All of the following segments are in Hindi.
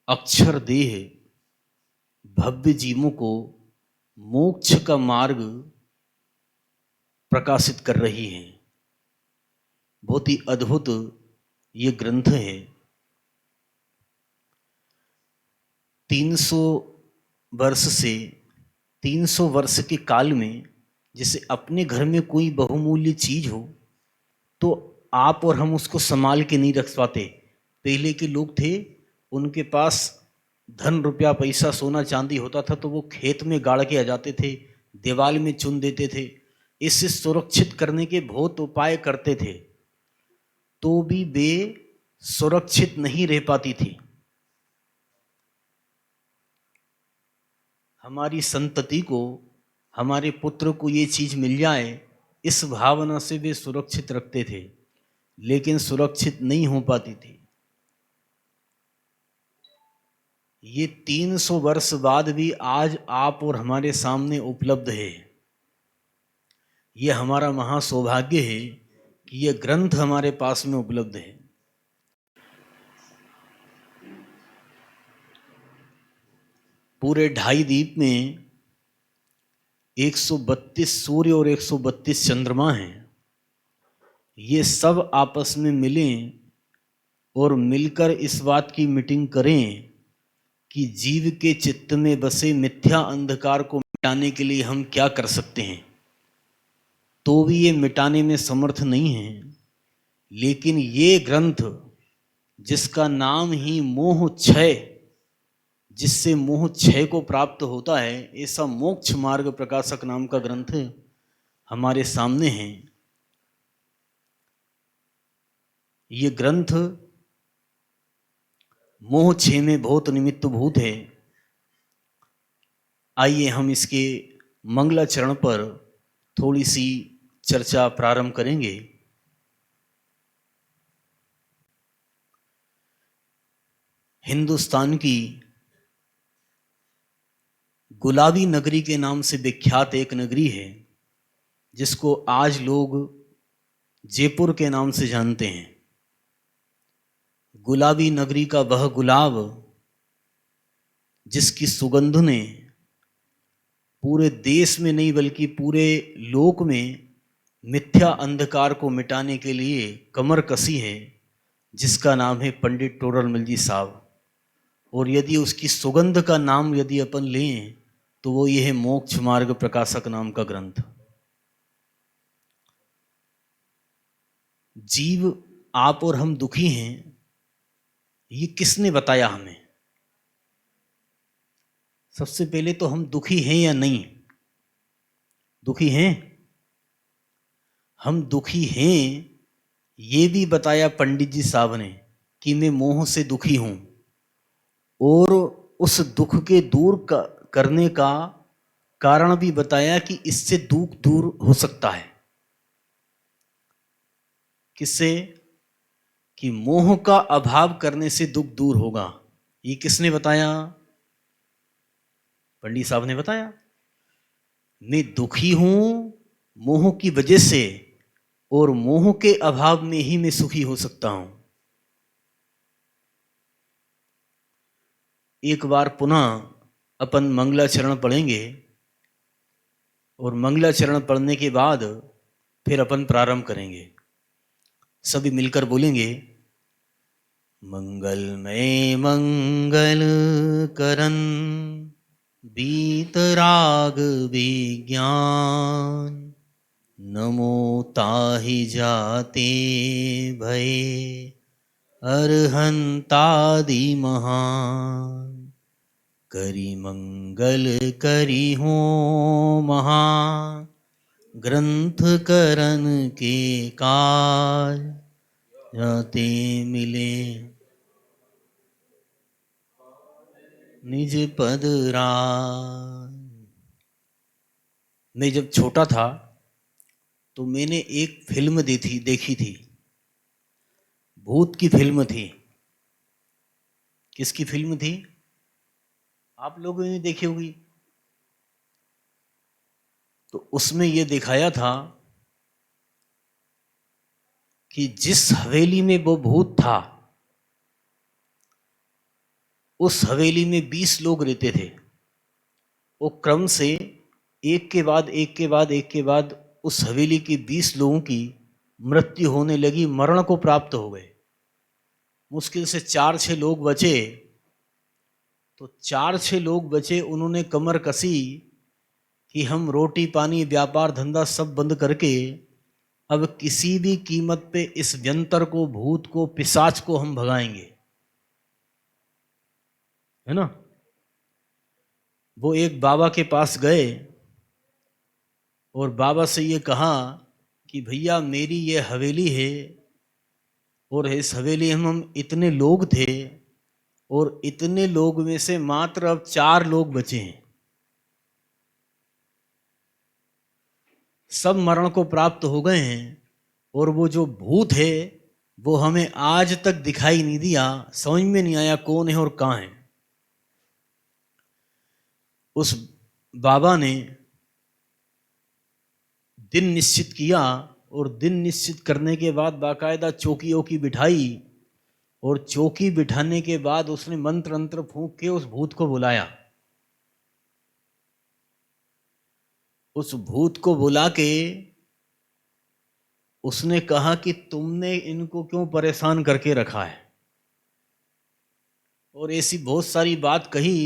अक्षर देह भव्य जीवों को मोक्ष का मार्ग प्रकाशित कर रही है। बहुत ही अद्भुत ये ग्रंथ है। 300 वर्ष से 300 वर्ष के काल में जैसे अपने घर में कोई बहुमूल्य चीज हो तो आप और हम उसको संभाल के नहीं रख पाते। पहले के लोग थे, उनके पास धन रुपया पैसा सोना चांदी होता था तो वो खेत में गाड़ के आ जाते थे, दीवार में चुन देते थे। इससे सुरक्षित करने के बहुत उपाय करते थे, तो भी वे सुरक्षित नहीं रह पाती थी। हमारी संतति को, हमारे पुत्र को ये चीज मिल जाए, इस भावना से वे सुरक्षित रखते थे, लेकिन सुरक्षित नहीं हो पाती थी। ये 300 वर्ष बाद भी आज आप और हमारे सामने उपलब्ध है। ये हमारा महासौभाग्य है कि ये ग्रंथ हमारे पास में उपलब्ध है। पूरे 2.5 द्वीप में 132 सूर्य और 132 चंद्रमा हैं। ये सब आपस में मिलें और मिलकर इस बात की मीटिंग करें कि जीव के चित्त में बसे मिथ्या अंधकार को मिटाने के लिए हम क्या कर सकते हैं। तो भी ये मिटाने में समर्थ नहीं है। लेकिन ये ग्रंथ जिसका नाम ही मोह क्षय, जिससे मोह क्षय को प्राप्त होता है, ऐसा मोक्ष मार्ग प्रकाशक नाम का ग्रंथ हमारे सामने है। ये ग्रंथ मोह क्षय में बहुत निमित्तभूत है। आइए हम इसके मंगलाचरण पर थोड़ी सी चर्चा प्रारंभ करेंगे। हिंदुस्तान की गुलाबी नगरी के नाम से विख्यात एक नगरी है, जिसको आज लोग जयपुर के नाम से जानते हैं। गुलाबी नगरी का वह गुलाब जिसकी सुगंध ने पूरे देश में नहीं बल्कि पूरे लोक में मिथ्या अंधकार को मिटाने के लिए कमर कसी है, जिसका नाम है पंडित टोडरमल जी साहब। और यदि उसकी सुगंध का नाम यदि अपन लें तो वो ये है मोक्ष मार्ग प्रकाशक नाम का ग्रंथ। जीव आप और हम दुखी हैं, ये किसने बताया हमें? सबसे पहले तो हम दुखी हैं या नहीं? दुखी हैं। हम दुखी हैं ये भी बताया पंडित जी साहब ने कि मैं मोह से दुखी हूं, और उस दुख के दूर करने का कारण भी बताया कि इससे दुख दूर हो सकता है। किससे? कि मोह का अभाव करने से दुख दूर होगा। ये किसने बताया? पंडित साहब ने बताया। मैं दुखी हूं मोह की वजह से, और मोह के अभाव में ही मैं सुखी हो सकता हूं। एक बार पुनः अपन मंगलाचरण पढ़ेंगे, और मंगलाचरण पढ़ने के बाद फिर अपन प्रारंभ करेंगे। सभी मिलकर बोलेंगे, मंगलमय मंगल करन बीतराग विज्ञान, नमो ताहि जाते भय अरहंतादि महान, करि मंगल करि हो महा, ग्रंथ करन के काज जाते मिले निज पद राज। मैं जब छोटा था तो मैंने एक फिल्म देखी थी। भूत की फिल्म थी। किसकी फिल्म थी? आप लोगों ने देखी होगी। तो उसमें यह दिखाया था कि जिस हवेली में वो भूत था, उस हवेली में 20 लोग रहते थे। वो क्रम से एक के बाद एक के बाद एक के बाद उस हवेली के 20 लोगों की मृत्यु होने लगी, मरण को प्राप्त हो गए। मुश्किल से 4-6 लोग बचे। तो 4-6 लोग बचे, उन्होंने कमर कसी कि हम रोटी पानी व्यापार धंधा सब बंद करके अब किसी भी कीमत पे इस व्यंतर को, भूत को, पिशाच को हम भगाएंगे, है ना। वो एक बाबा के पास गए और बाबा से ये कहा कि भैया मेरी ये हवेली है और इस हवेली में हम इतने लोग थे और इतने लोग में से मात्र अब 4 लोग बचे हैं, सब मरण को प्राप्त हो गए हैं और वो जो भूत है वो हमें आज तक दिखाई नहीं दिया, समझ में नहीं आया कौन है और कहाँ है। उस बाबा ने दिन निश्चित किया और दिन निश्चित करने के बाद बाकायदा चौकियों की बिठाई और चौकी बिठाने के बाद उसने मंत्र अंत्र फूंक के उस भूत को बुलाया। उस भूत को बुला के उसने कहा कि तुमने इनको क्यों परेशान करके रखा है, और ऐसी बहुत सारी बात कही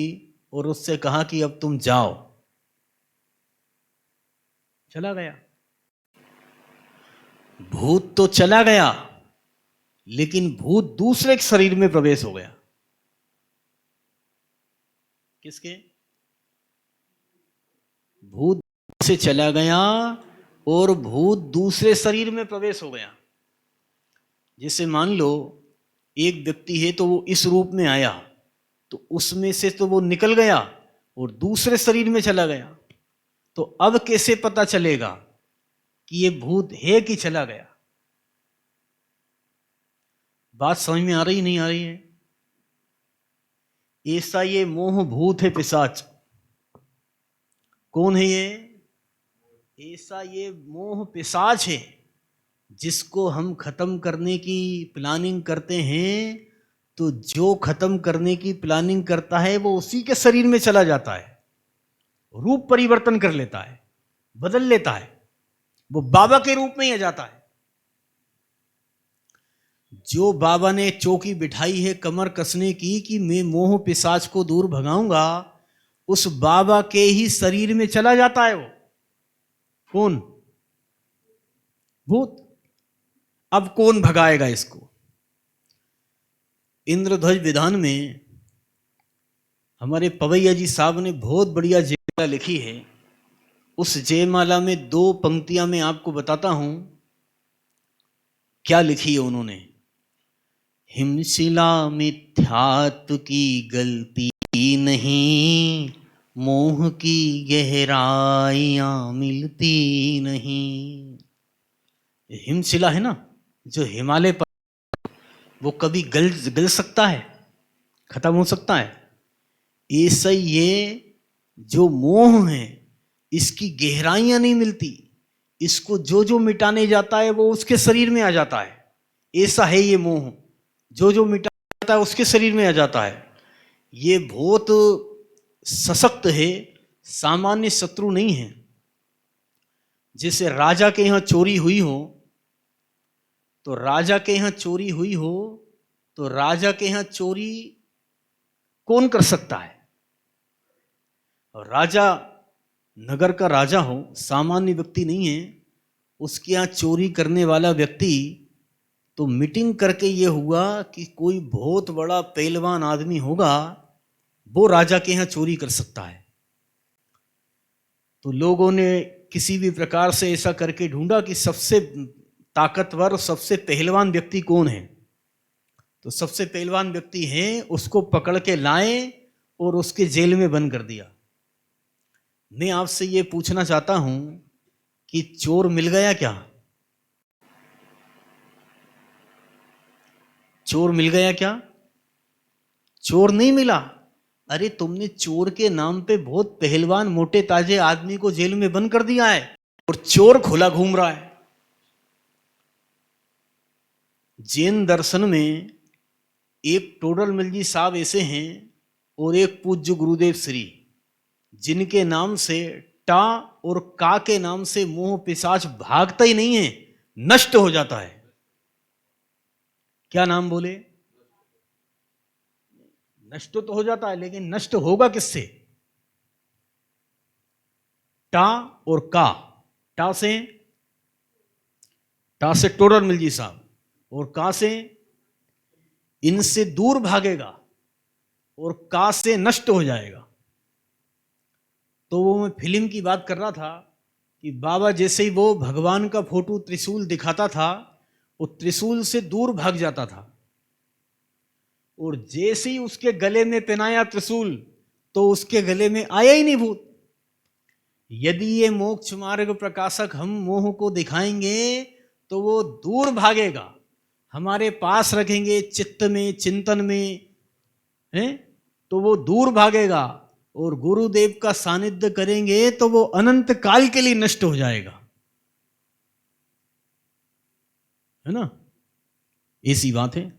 और उससे कहा कि अब तुम जाओ। चला गया भूत, तो चला गया, लेकिन भूत दूसरे के शरीर में प्रवेश हो गया। किसके? भूत से चला गया और भूत दूसरे शरीर में प्रवेश हो गया। जैसे मान लो एक व्यक्ति है तो वो इस रूप में आया, तो उसमें से तो वो निकल गया और दूसरे शरीर में चला गया। तो अब कैसे पता चलेगा कि ये भूत है कि चला गया? बात समझ में आ रही नहीं आ रही है? ऐसा ये मोह भूत है, पिशाच। कौन है ये? ऐसा ये मोह पिशाच है जिसको हम खत्म करने की प्लानिंग करते हैं। तो जो खत्म करने की प्लानिंग करता है वो उसी के शरीर में चला जाता है, रूप परिवर्तन कर लेता है, बदल लेता है, वो बाबा के रूप में ही आ जाता है। जो बाबा ने चौकी बिठाई है कमर कसने की कि मैं मोह पिशाच को दूर भगाऊंगा, उस बाबा के ही शरीर में चला जाता है वो। कौन? भूत। अब कौन भगाएगा इसको? इंद्रध्वज विधान में हमारे पवैया जी साहब ने बहुत बढ़िया जयमाला लिखी है। उस जयमाला में 2 पंक्तियां मैं आपको बताता हूं क्या लिखी है उन्होंने। हिमशिला मिथ्यात्व की गलती नहीं, मोह की गहराइयां मिलती नहीं। हिमशिला है ना, जो हिमालय पर, वो कभी गल सकता है, खत्म हो सकता है। ऐसा ये जो मोह है इसकी गहराइयां नहीं मिलती, इसको जो जो मिटाने जाता है वो उसके शरीर में आ जाता है। ऐसा है ये मोह, जो जो मिटाने जाता है उसके शरीर में आ जाता है। ये बहुत सशक्त है, सामान्य शत्रु नहीं है। जैसे राजा के यहां चोरी हुई हो, तो राजा के यहां चोरी हुई हो तो राजा के यहां चोरी कौन कर सकता है? और राजा नगर का राजा हो, सामान्य व्यक्ति नहीं है। उसके यहां चोरी करने वाला व्यक्ति तो मीटिंग करके ये हुआ कि कोई बहुत बड़ा पहलवान आदमी होगा, वो राजा के यहां चोरी कर सकता है। तो लोगों ने किसी भी प्रकार से ऐसा करके ढूंढा कि सबसे ताकतवर और सबसे पहलवान व्यक्ति कौन है। तो सबसे पहलवान व्यक्ति है, उसको पकड़ के लाए और उसके जेल में बंद कर दिया। मैं आपसे ये पूछना चाहता हूं कि चोर मिल गया क्या? चोर मिल गया क्या? चोर नहीं मिला। अरे तुमने चोर के नाम पे बहुत पहलवान मोटे ताजे आदमी को जेल में बंद कर दिया है और चोर खुला घूम रहा है। जैन दर्शन में एक टोडरमल जी साहब ऐसे हैं और एक पूज्य गुरुदेव श्री, जिनके नाम से टा और का के नाम से मोह पिशाच भागता ही नहीं है, नष्ट हो जाता है। क्या नाम बोले? नष्ट तो हो जाता है, लेकिन नष्ट होगा किससे? टा और का। टा से टोडर मिलजी साहब, और का से इनसे दूर भागेगा, और का से नष्ट हो जाएगा। तो वो मैं फिल्म की बात कर रहा था कि बाबा जैसे ही वो भगवान का फोटो त्रिशूल दिखाता था, वो त्रिशूल से दूर भाग जाता था, और जैसे ही उसके गले में पहनाया त्रिशूल, तो उसके गले में आया ही नहीं भूत। यदि ये मोक्ष मार्ग प्रकाशक हम मोह को दिखाएंगे तो वो दूर भागेगा, हमारे पास रखेंगे चित्त में, चिंतन में, हैं, तो वो दूर भागेगा, और गुरुदेव का सानिध्य करेंगे तो वो अनंत काल के लिए नष्ट हो जाएगा, है ना? ऐसी बात है।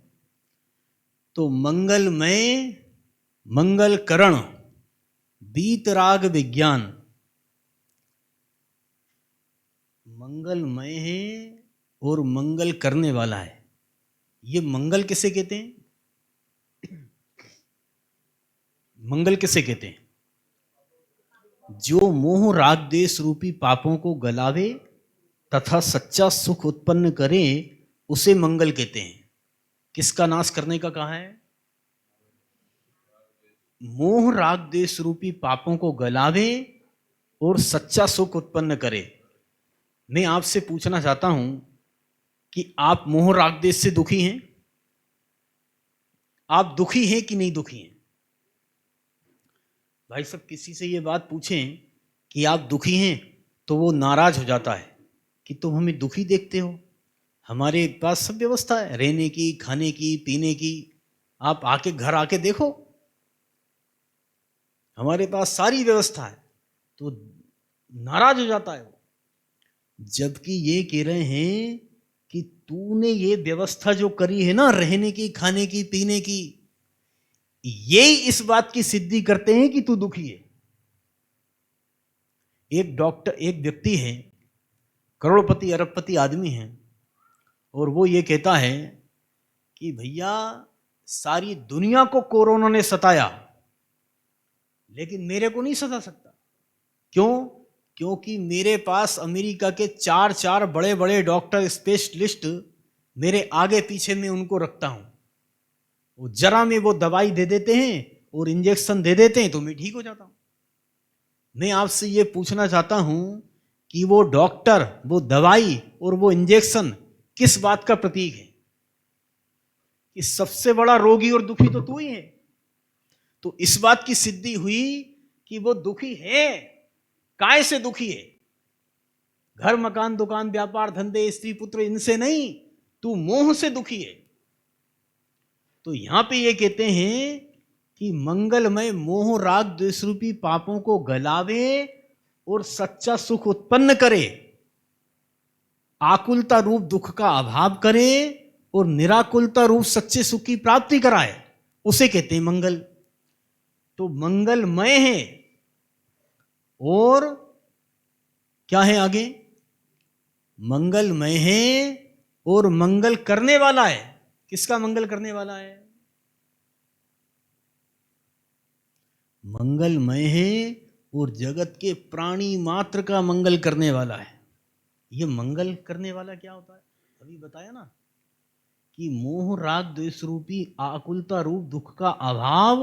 तो मंगलमय, मंगल करण, बीतराग विज्ञान, मंगलमय है और मंगल करने वाला है। ये मंगल किसे कहते हैं? मंगल किसे कहते हैं? जो मोह राग देश रूपी पापों को गलावे तथा सच्चा सुख उत्पन्न करे, उसे मंगल कहते हैं। किसका नाश करने का कहा है? मोह राग देश रूपी पापों को गलावे और सच्चा सुख उत्पन्न करे। मैं आपसे पूछना चाहता हूं कि आप मोह राग देश से दुखी हैं? आप दुखी हैं कि नहीं दुखी हैं? भाई सब किसी से ये बात पूछें कि आप दुखी हैं, तो वो नाराज हो जाता है कि तुम हमें दुखी देखते हो, हमारे पास सब व्यवस्था है, रहने की, खाने की, पीने की, आप आके घर आके देखो, हमारे पास सारी व्यवस्था है। तो नाराज हो जाता है वो, जबकि ये कह रहे हैं कि तूने ये व्यवस्था जो करी है ना, रहने की, खाने की, पीने की, ये इस बात की सिद्धि करते हैं कि तू दुखी है। एक डॉक्टर, एक व्यक्ति है, करोड़पति अरबपति आदमी है, और वो ये कहता है कि भैया सारी दुनिया को कोरोना ने सताया, लेकिन मेरे को नहीं सता सकता। क्यों? क्योंकि मेरे पास अमेरिका के चार बड़े बड़े डॉक्टर, स्पेशलिस्ट मेरे आगे पीछे में उनको रखता हूं, वो जरा में वो दवाई दे देते हैं और इंजेक्शन दे देते हैं, तो मैं ठीक हो जाता हूं। मैं आपसे ये पूछना चाहता हूं कि वो डॉक्टर, वो दवाई और वो इंजेक्शन किस बात का प्रतीक है? कि सबसे बड़ा रोगी और दुखी तो तू ही है। तो इस बात की सिद्धि हुई कि वो दुखी है। काय से दुखी है? घर, मकान, दुकान, व्यापार, धंधे, स्त्री, पुत्र, इनसे नहीं, तू मोह से दुखी है। तो यहां पे ये कहते हैं कि मंगलमय मोह राग द्वेष रूपी पापों को गलावे और सच्चा सुख उत्पन्न करे, आकुलता रूप दुख का अभाव करे और निराकुलता रूप सच्चे सुख की प्राप्ति कराए, उसे कहते हैं मंगल। तो मंगलमय है और क्या है आगे? मंगलमय है और मंगल करने वाला है। किसका मंगल करने वाला है? मंगलमय है और जगत के प्राणी मात्र का मंगल करने वाला है। ये मंगल करने वाला क्या होता है? अभी बताया ना कि मोह राग द्वेष रूपी आकुलता रूप दुख का अभाव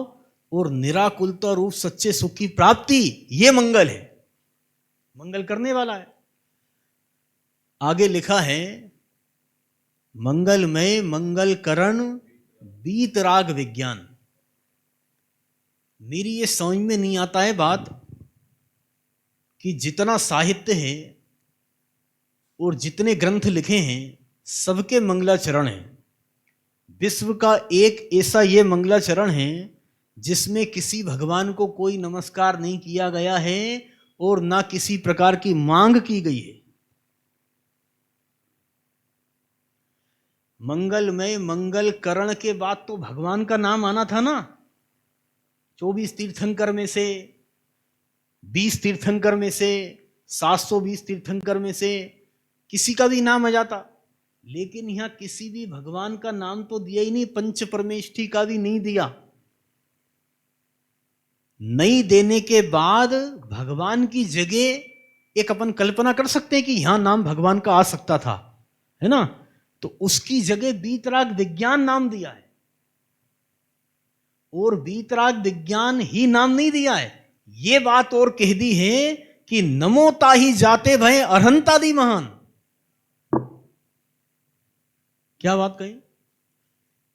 और निराकुलता रूप सच्चे सुख की प्राप्ति, ये मंगल है, मंगल करने वाला है। आगे लिखा है मंगलमय मंगल करण बीत राग विज्ञान। मेरी ये समझ में नहीं आता है बात कि जितना साहित्य है और जितने ग्रंथ लिखे हैं, सबके मंगलाचरण हैं। विश्व का एक ऐसा ये मंगलाचरण है जिसमें किसी भगवान को कोई नमस्कार नहीं किया गया है और ना किसी प्रकार की मांग की गई है। मंगलमय मंगल करण के बाद तो भगवान का नाम आना था ना। 24 तीर्थंकर में से, 20 तीर्थंकर में से, 720 तीर्थंकर में से किसी का भी नाम आ जाता, लेकिन यहां किसी भी भगवान का नाम तो दिया ही नहीं, पंच परमेष्ठी का भी नहीं दिया। नहीं देने के बाद भगवान की जगह एक अपन कल्पना कर सकते हैं कि यहां नाम भगवान का आ सकता था, है ना, तो उसकी जगह वीतराग विज्ञान नाम दिया है। और वीतराग विज्ञान ही नाम नहीं दिया है, ये बात और कह दी है कि नमो ताहि जाते भय अरहंतादि महान। क्या बात कही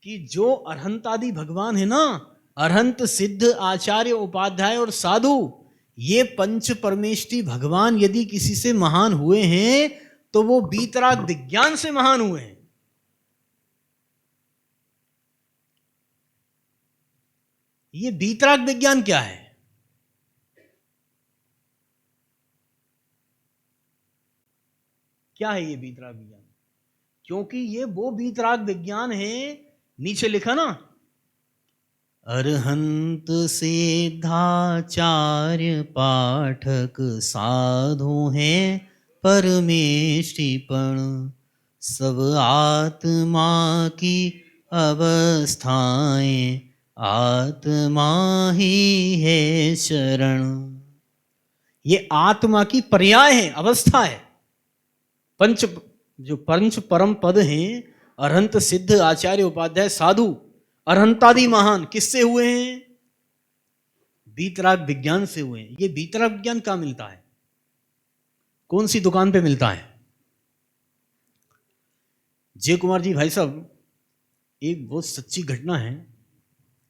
कि जो अरहंतादि भगवान है ना, अरहंत, सिद्ध, आचार्य, उपाध्याय और साधु, ये पंच परमेष्ठी भगवान यदि किसी से महान हुए हैं तो वो वीतराग विज्ञान से महान हुए हैं। ये वीतराग विज्ञान क्या है? क्या है ये वीतराग विज्ञान? क्योंकि ये वो वीतराग विज्ञान है, नीचे लिखा ना, अरहंत सिद्धाचार्य पाठक साधु हैं परमेष्ठिपण, सब आत्मा की अवस्थाएं आत्मा ही है शरण। ये आत्मा की पर्याय है, अवस्था है। जो पंच परम पद हैं, अरहंत, सिद्ध, आचार्य, उपाध्याय, साधु, अरहंतादि महान, किससे हुए हैं? वीतराग विज्ञान से हुए हैं। ये वीतराग विज्ञान कहां मिलता है? कौन सी दुकान पे मिलता है? जय कुमार जी भाई साहब, एक बहुत सच्ची घटना है,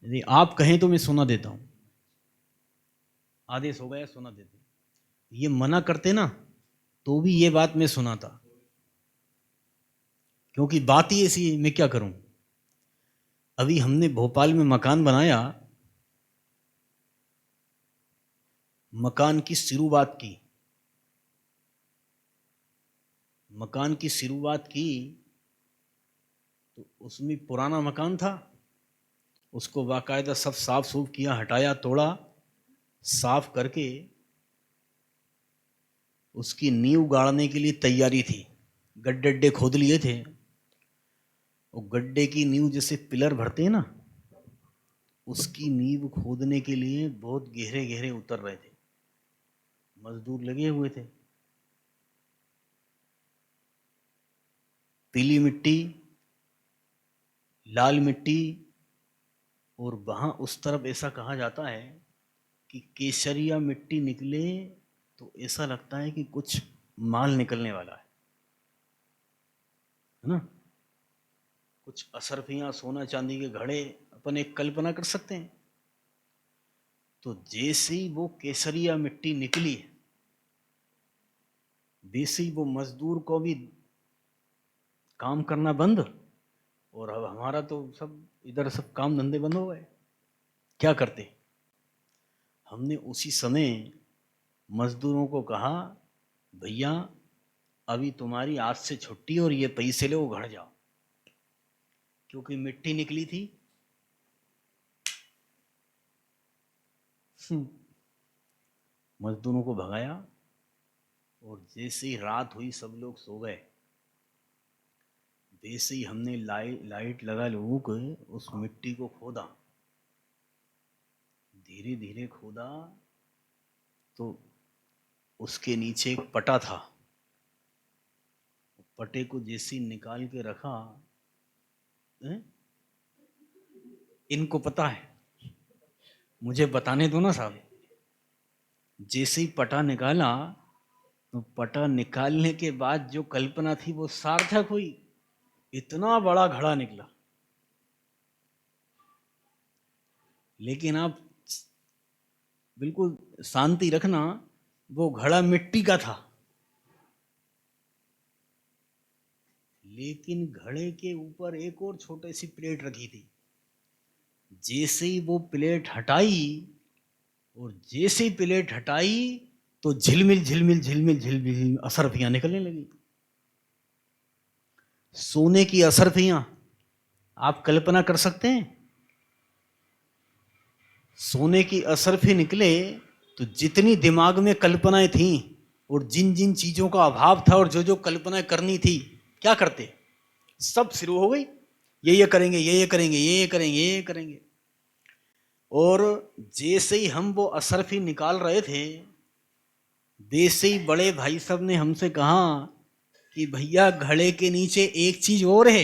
यदि आप कहें तो मैं सुना देता हूं। आदेश हो गया, सुना देते। ये मना करते ना तो भी ये बात मैं सुनाता, क्योंकि बात ही ऐसी, मैं क्या करूं। अभी हमने भोपाल में मकान बनाया, मकान की शुरुआत की, मकान की शुरुआत की तो उसमें पुराना मकान था, उसको बाकायदा सब साफ सूफ किया, हटाया, तोड़ा, साफ करके उसकी नींव गाड़ने के लिए तैयारी थी। गड्ढे खोद लिए थे, वो गड्ढे की नींव जैसे पिलर भरते हैं ना, उसकी नींव खोदने के लिए बहुत गहरे गहरे उतर रहे थे, मजदूर लगे हुए थे। पीली मिट्टी, लाल मिट्टी, और वहां उस तरफ ऐसा कहा जाता है कि केसरिया मिट्टी निकले तो ऐसा लगता है कि कुछ माल निकलने वाला है ना। कुछ असरफियां, सोना चांदी के घड़े, अपन एक कल्पना कर सकते हैं। तो जैसे ही वो केसरिया मिट्टी निकली, वैसे ही वो मजदूर को भी काम करना बंद, और अब हमारा तो सब इधर सब काम धंधे बंद हो गए। क्या करते? हमने उसी समय मजदूरों को कहा, भैया अभी तुम्हारी आज से छुट्टी, और ये पैसे लो, घर जाओ, क्योंकि मिट्टी निकली थी। मजदूरों को भगाया, और जैसे ही रात हुई सब लोग सो गए, वैसे ही हमने लाइट लगा लोगों को उस मिट्टी को खोदा, धीरे धीरे खोदा, तो उसके नीचे एक पटा था। पटे को जैसे निकाल के रखा, इनको पता है, मुझे बताने दो ना साहब। जैसे ही पटा निकाला, तो पटा निकालने के बाद जो कल्पना थी वो सार्थक हुई, इतना बड़ा घड़ा निकला। लेकिन आप बिल्कुल शांति रखना, वो घड़ा मिट्टी का था, लेकिन घड़े के ऊपर एक और छोटी सी प्लेट रखी थी। जैसे ही वो प्लेट हटाई, और जैसे ही प्लेट हटाई तो झिलमिल झिलमिल झिलमिल झिलमिल असरफियां निकलने लगी। सोने की असरफियां, आप कल्पना कर सकते हैं? सोने की असरफी निकले तो जितनी दिमाग में कल्पनाएं थीं और जिन जिन चीजों का अभाव था और जो जो कल्पनाएं करनी थी, क्या करते, सब शुरू हो गई। ये करेंगे, ये करेंगे, ये करेंगे, ये करेंगे। और जैसे ही हम वो असरफी निकाल रहे थे, वैसे ही बड़े भाई साहब ने हमसे कहा कि भैया घड़े के नीचे एक चीज और है।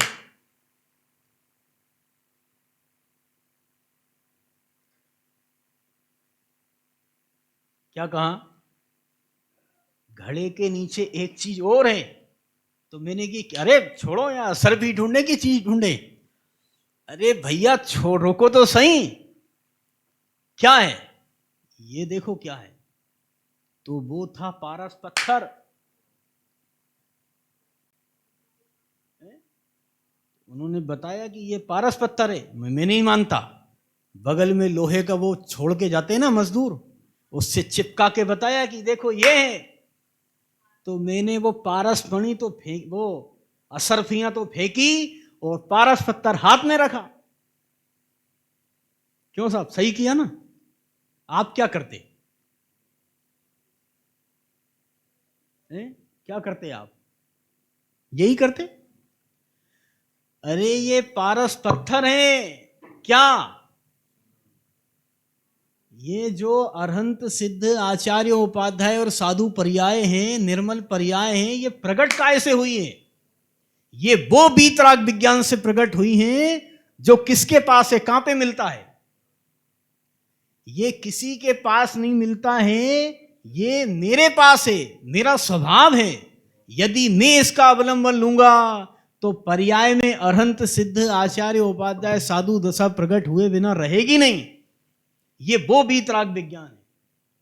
क्या कहा? घड़े के नीचे एक चीज और है। तो मैंने की, अरे छोड़ो यार, असरफी ढूंढने की चीज ढूंढे। अरे भैया छोड़, रोको तो सही, क्या है ये, देखो क्या है। तो वो था पारस पत्थर। उन्होंने बताया कि ये पारस पत्थर है। मैं नहीं मानता। बगल में लोहे का वो छोड़ के जाते हैं ना मजदूर, उससे चिपका के बताया कि देखो ये है। तो मैंने वो पारस मणि तो फेंक, वो असरफियां तो फेंकी और पारस पत्थर हाथ में रखा। क्यों साहब, सही किया ना? आप क्या करते हैं? क्या करते आप? यही करते। अरे ये पारस पत्थर है क्या? ये जो अरहंत सिद्ध आचार्य उपाध्याय और साधु पर्याय हैं, निर्मल पर्याय हैं, ये प्रकट काय से हुई है? ये वो वीतराग विज्ञान से प्रकट हुई हैं जो किसके पास है, कहां पे मिलता है? ये किसी के पास नहीं मिलता है, ये मेरे पास है, मेरा स्वभाव है। यदि मैं इसका अवलंबन लूंगा तो पर्याय में अरहंत सिद्ध आचार्य उपाध्याय साधु दशा प्रकट हुए बिना रहेगी नहीं। ये वो वीतराग विज्ञान है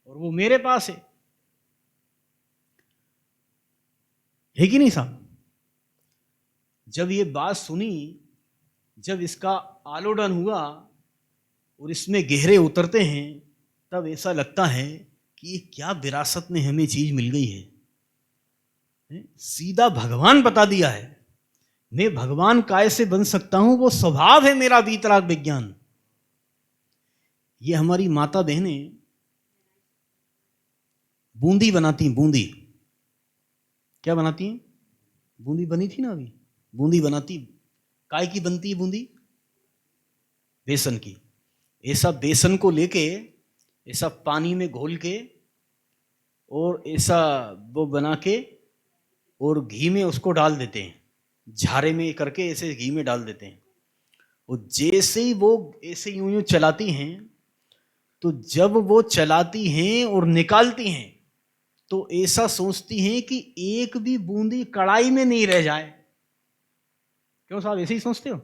और वो मेरे पास है कि नहीं साहब? जब ये बात सुनी, जब इसका आलोड़न हुआ और इसमें गहरे उतरते हैं, तब ऐसा लगता है कि ये क्या विरासत में हमें चीज मिल गई है। सीधा भगवान बता दिया है। मैं भगवान काय से बन सकता हूं, वो स्वभाव है मेरा वीतराग विज्ञान। ये हमारी माता बहनें बूंदी बनाती हैं। बूंदी क्या बनाती हैं? बूंदी बनी थी ना अभी, बूंदी बनाती। काय की बनती है बूंदी? बेसन की। ऐसा बेसन को लेके, ऐसा पानी में घोल के और ऐसा वो बना के और घी में उसको डाल देते हैं, झारे में करके ऐसे घी में डाल देते हैं। और जैसे ही वो ऐसे यूं यूं चलाती हैं, तो जब वो चलाती हैं और निकालती हैं तो ऐसा सोचती हैं कि एक भी बूंदी कढ़ाई में नहीं रह जाए। क्यों साहब, ऐसे ही सोचते हो?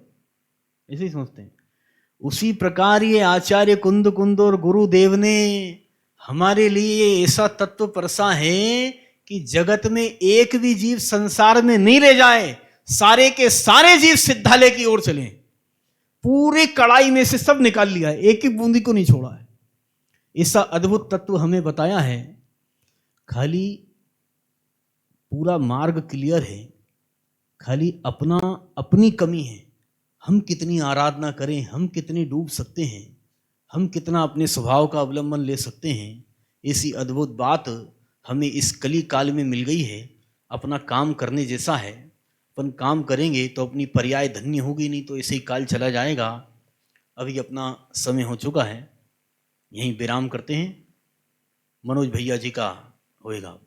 ऐसे ही सोचते हैं। उसी प्रकार ये आचार्य कुंद कुंद और गुरुदेव ने हमारे लिए ऐसा तत्व परसा है कि जगत में एक भी जीव संसार में नहीं रह जाए, सारे के सारे जीव सिद्धालय की ओर चले। पूरी कड़ाई में से सब निकाल लिया है, एक ही बूंदी को नहीं छोड़ा है। ऐसा अद्भुत तत्व हमें बताया है। खाली पूरा मार्ग क्लियर है, खाली अपनी कमी है। हम कितनी आराधना करें, हम कितने डूब सकते हैं, हम कितना अपने स्वभाव का अवलंबन ले सकते हैं। ऐसी अद्भुत बात हमें इस कली काल में मिल गई है। अपना काम करने जैसा है, अपन काम करेंगे तो अपनी पर्याय धन्य होगी, नहीं तो ऐसे ही काल चला जाएगा। अभी अपना समय हो चुका है, यहीं विराम करते हैं। मनोज भैया जी का होएगा।